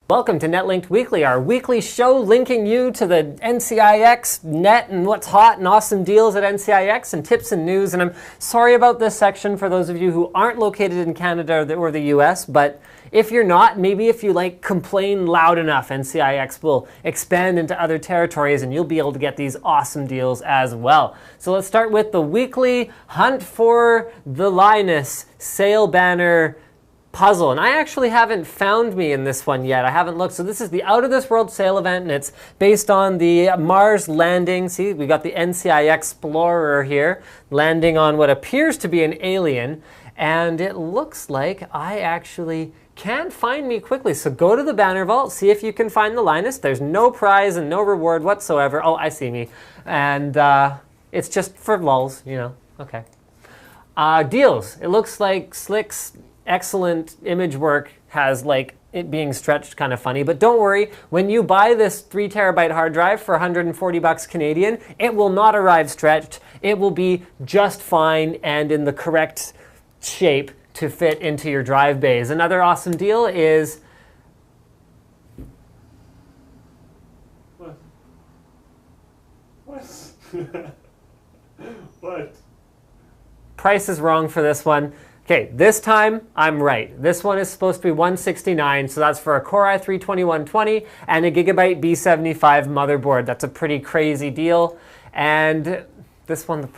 Welcome to Netlinked Weekly, our weekly show linking you to the NCIX net and what's hot and awesome deals at NCIX and tips and news. And I'm sorry about this section for those of you who aren't located in Canada or the US, but if you're not, maybe if you complain loud enough, NCIX will expand into other territories and you'll be able to get these awesome deals as well. So let's start with the weekly Hunt for the Linus sale banner puzzle, and I actually haven't found me in this one yet. I haven't looked. So this is the Out of This World sale event, and it's based on the Mars landing. See, we got the NCIX Explorer here landing on what appears to be an alien, and it looks like I actually can't find me quickly. So go to the banner vault, see if you can find the Linus. There's no prize and no reward whatsoever. Oh, I see me, and it's just for lulz, you know. Okay. Deals. It looks like Slick's excellent image work has it being stretched kind of funny, but don't worry, when you buy this 3 terabyte hard drive for 140 bucks Canadian, it will not arrive stretched. It will be just fine and in the correct shape to fit into your drive bays. Another awesome deal is What? Price is wrong for this one. Okay, this time I'm right. This one is supposed to be $169, so that's for a Core i3-2120 and a Gigabyte B75 motherboard. That's a pretty crazy deal. And this one,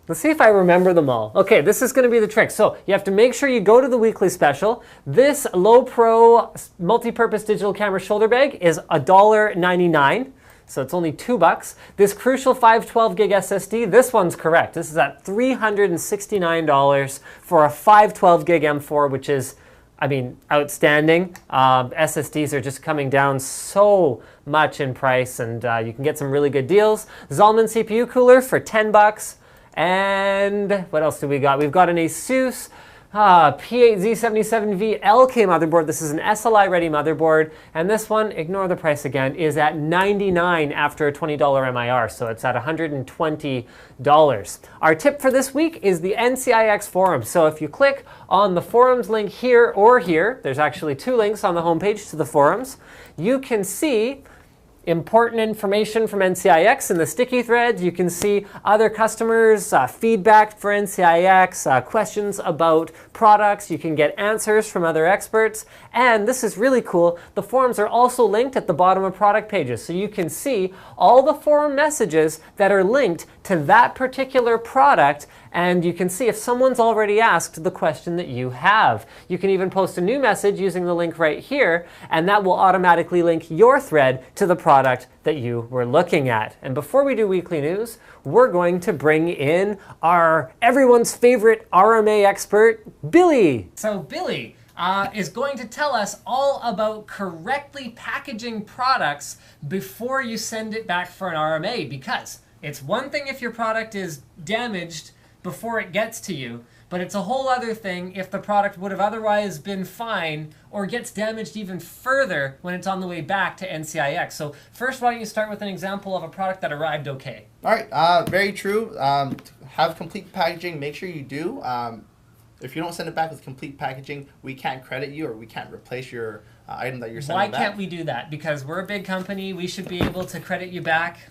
let's see if I remember them all. Okay, this is going to be the trick. So you have to make sure you go to the weekly special. This Low Pro multi-purpose digital camera shoulder bag is $1.99. So it's only $2. This Crucial 512 gig SSD, this one's correct. This is at $369 for a 512 gig M4, which is, I mean, outstanding. SSDs are just coming down so much in price, and you can get some really good deals. Zalman CPU cooler for $10. And what else do we got? We've got an Asus P8Z77V LK motherboard. This is an SLI ready motherboard, and this one, ignore the price again, is at $99 after a $20 MIR, so it's at $120. Our tip for this week is the NCIX forum. So if you click on the forums link here or here, there's actually 2 links on the homepage to the forums, you can see important information from NCIX in the sticky threads. You can see other customers' feedback for NCIX, questions about products. You can get answers from other experts. And this is really cool. The forums are also linked at the bottom of product pages. So you can see all the forum messages that are linked to that particular product. And you can see if someone's already asked the question that you have. You can even post a new message using the link right here, and that will automatically link your thread to the product that you were looking at. And before we do weekly news, we're going to bring in our everyone's favorite RMA expert, Billy. So Billy is going to tell us all about correctly packaging products before you send it back for an RMA, because it's one thing if your product is damaged before it gets to you, but it's a whole other thing if the product would have otherwise been fine or gets damaged even further when it's on the way back to NCIX. So first, why don't you start with an example of a product that arrived okay? All right, very true. Have complete packaging, make sure you do. If you don't send it back with complete packaging, we can't credit you or we can't replace your item that you're sending back. Why can't we do that? Because we're a big company, we should be able to credit you back.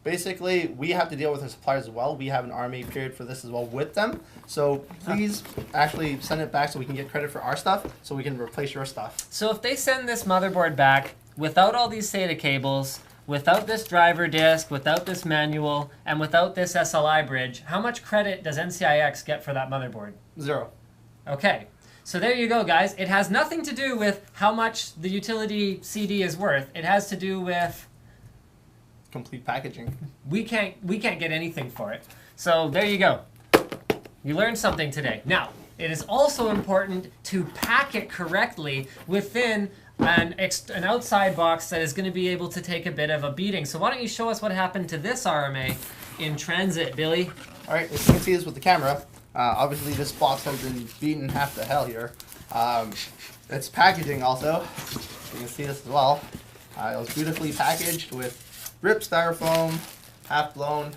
Basically, we have to deal with our suppliers as well. We have an RMA period for this as well with them. So please actually send it back so we can get credit for our stuff, so we can replace your stuff. So if they send this motherboard back without all these SATA cables, without this driver disk, without this manual, and without this SLI bridge, how much credit does NCIX get for that motherboard? 0. Okay. So there you go, guys. It has nothing to do with how much the utility CD is worth. It has to do with complete packaging. We can't get anything for it. So there you go. You learned something today. Now, it is also important to pack it correctly within an outside box that is going to be able to take a bit of a beating. So why don't you show us what happened to this RMA in transit, Billy? All right, as you can see this with the camera, obviously this box has been beaten half to hell here. It's packaging also. You can see this as well. It was beautifully packaged with ripped styrofoam, half blown,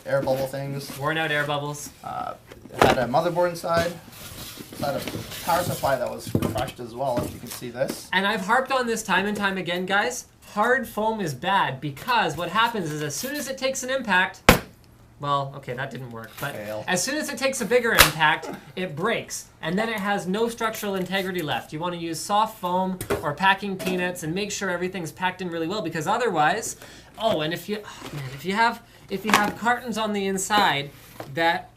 air bubble things. Worn out air bubbles. It had a motherboard inside. had a power supply that was crushed as well, if you can see this. And I've harped on this time and time again, guys. Hard foam is bad because what happens is as soon as it takes an impact, well, okay, that didn't work, but as soon as it takes a bigger impact, it breaks, and then it has no structural integrity left. You want to use soft foam or packing peanuts and make sure everything's packed in really well, because otherwise, and if you have cartons on the inside that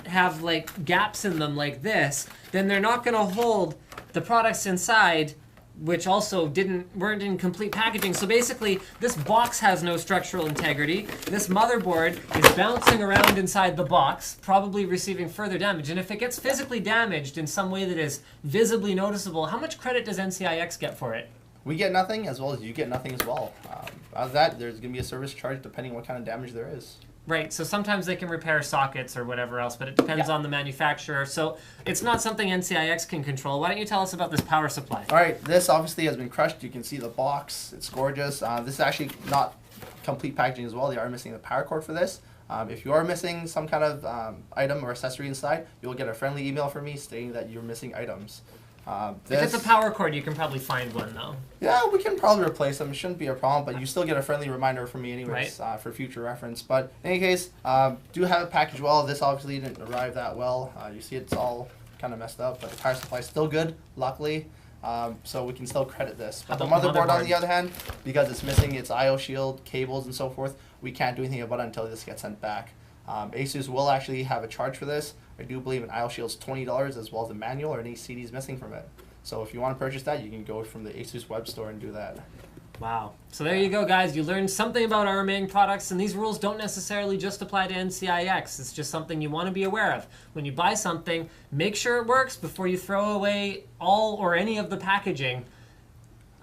have like gaps in them like this, then they're not going to hold the products inside, which also weren't in complete packaging. So basically, this box has no structural integrity. This motherboard is bouncing around inside the box, probably receiving further damage. And if it gets physically damaged in some way that is visibly noticeable, how much credit does NCIX get for it? We get nothing, as well as you get nothing as well. Out of that, there's going to be a service charge depending on what kind of damage there is. Right, so sometimes they can repair sockets or whatever else, but it depends on the manufacturer. So it's not something NCIX can control. Why don't you tell us about this power supply? All right, this obviously has been crushed. You can see the box. It's gorgeous. This is actually not complete packaging as well. They are missing the power cord for this. If you are missing some kind of item or accessory inside, you'll get a friendly email from me stating that you're missing items. If it's a power cord, you can probably find one, though. Yeah, we can probably replace them. It shouldn't be a problem, but you still get a friendly reminder from me anyways, for future reference. But in any case, do have it packaged well. This obviously didn't arrive that well. You see it's all kind of messed up, but the power supply is still good, luckily. So we can still credit this. But the motherboard, on the other hand, because it's missing its I/O shield, cables, and so forth, we can't do anything about it until this gets sent back. Asus will actually have a charge for this. I do believe an I/O shield's $20 as well as a manual or any CDs missing from it. So if you want to purchase that, you can go from the Asus web store and do that. Wow. So there you go, guys. You learned something about our main products, and these rules don't necessarily just apply to NCIX. It's just something you want to be aware of. When you buy something, make sure it works before you throw away all or any of the packaging.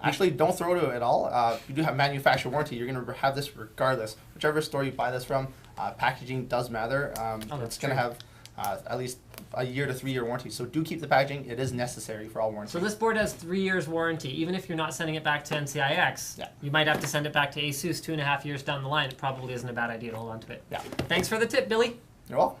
Actually, don't throw it at all. If you do have manufacturer warranty, you're going to have this regardless. Whichever store you buy this from, packaging does matter. It's going to have at least a year to 3 year warranty. So do keep the packaging. It is necessary for all warranty. So this board has 3 years warranty. Even if you're not sending it back to NCIX, you might have to send it back to Asus 2.5 years down the line. It probably isn't a bad idea to hold on to it. Yeah. Thanks for the tip, Billy. You're welcome.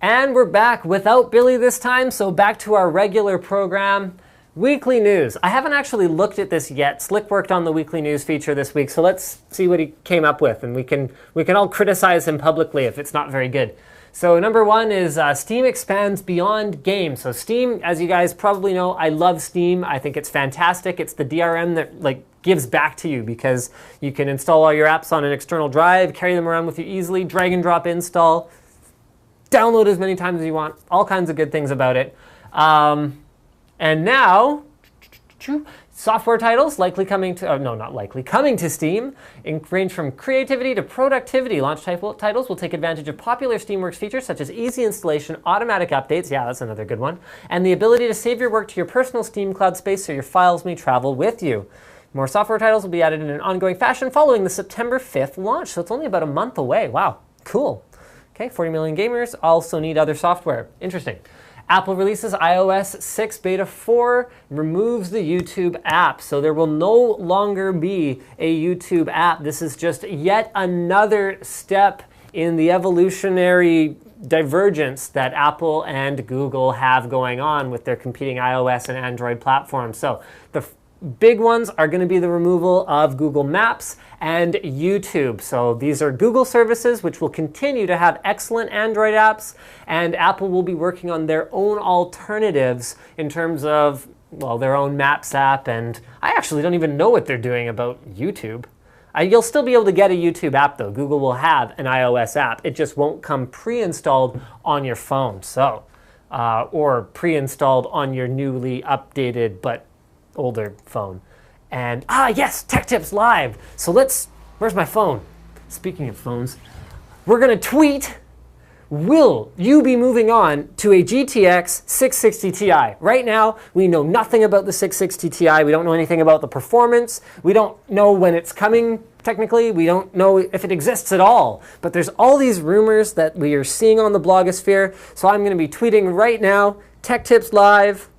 And we're back without Billy this time, so back to our regular program. Weekly news. I haven't actually looked at this yet. Slick worked on the weekly news feature this week, so let's see what he came up with, and we can all criticize him publicly if it's not very good. So number one is Steam expands beyond games. So Steam, as you guys probably know, I love Steam. I think it's fantastic. It's the DRM that gives back to you because you can install all your apps on an external drive, carry them around with you easily, drag and drop install, download as many times as you want, all kinds of good things about it. And now, software titles likely coming to, coming to Steam, range from creativity to productivity. Launch titles will take advantage of popular Steamworks features such as easy installation, automatic updates, yeah, that's another good one, and the ability to save your work to your personal Steam cloud space so your files may travel with you. More software titles will be added in an ongoing fashion following the September 5th launch, so it's only about a month away. Wow, cool. Okay, 40 million gamers also need other software. Interesting. Apple releases iOS 6 Beta 4, removes the YouTube app. So there will no longer be a YouTube app. This is just yet another step in the evolutionary divergence that Apple and Google have going on with their competing iOS and Android platforms. So the big ones are going to be the removal of Google Maps and YouTube. So these are Google services which will continue to have excellent Android apps, and Apple will be working on their own alternatives in terms of, well, their own Maps app, and I actually don't even know what they're doing about YouTube. You'll still be able to get a YouTube app though. Google will have an iOS app. It just won't come pre-installed on your phone, so or pre-installed on your newly updated but older phone. And yes, Tech Tips Live. So where's my phone? Speaking of phones, we're gonna tweet, will you be moving on to a GTX 660 Ti? Right now, we know nothing about the 660 Ti. We don't know anything about the performance. We don't know when it's coming, technically. We don't know if it exists at all. But there's all these rumors that we are seeing on the blogosphere. So I'm gonna be tweeting right now, Tech Tips Live,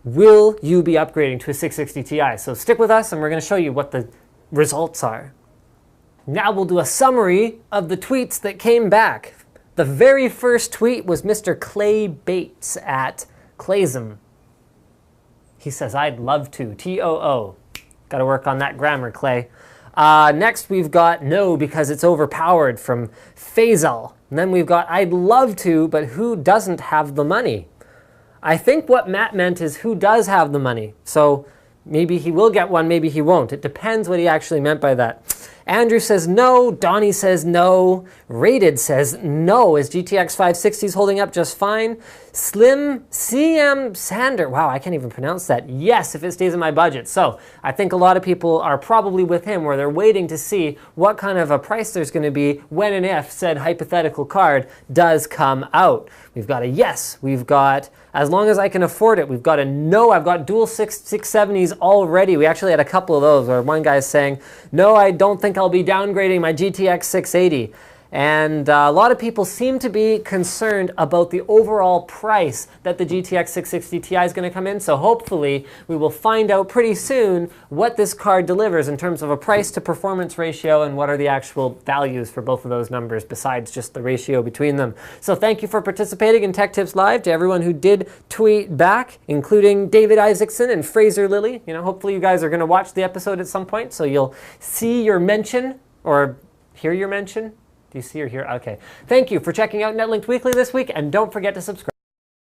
will you be upgrading to a 660 Ti? So stick with us and we're going to show you what the results are. Now we'll do a summary of the tweets that came back. The very first tweet was Mr. Clay Bates at Clayism. He says, I'd love to, T-O-O. Got to work on that grammar, Clay. Next, we've got no because it's overpowered from Faisal. And then we've got I'd love to, but who doesn't have the money? I think what Matt meant is who does have the money. So maybe he will get one, maybe he won't. It depends what he actually meant by that. Andrew says no. Donnie says no. Rated says no. Is GTX 560s holding up just fine? Slim CM Sander. Wow, I can't even pronounce that. Yes, if it stays in my budget. So I think a lot of people are probably with him where they're waiting to see what kind of a price there's going to be when and if said hypothetical card does come out. We've got a yes. We've got as long as I can afford it. We've got a no. I've got dual 670s already. We actually had a couple of those where one guy's saying, no, I don't think I'll be downgrading my GTX 680. And a lot of people seem to be concerned about the overall price that the GTX 660 Ti is going to come in. So hopefully we will find out pretty soon what this card delivers in terms of a price to performance ratio and what are the actual values for both of those numbers besides just the ratio between them. So thank you for participating in Tech Tips Live to everyone who did tweet back, including David Isaacson and Fraser Lilly. You know, hopefully you guys are going to watch the episode at some point so you'll see your mention or hear your mention. Do you see or hear? Okay. Thank you for checking out Netlinked Weekly this week, and don't forget to subscribe.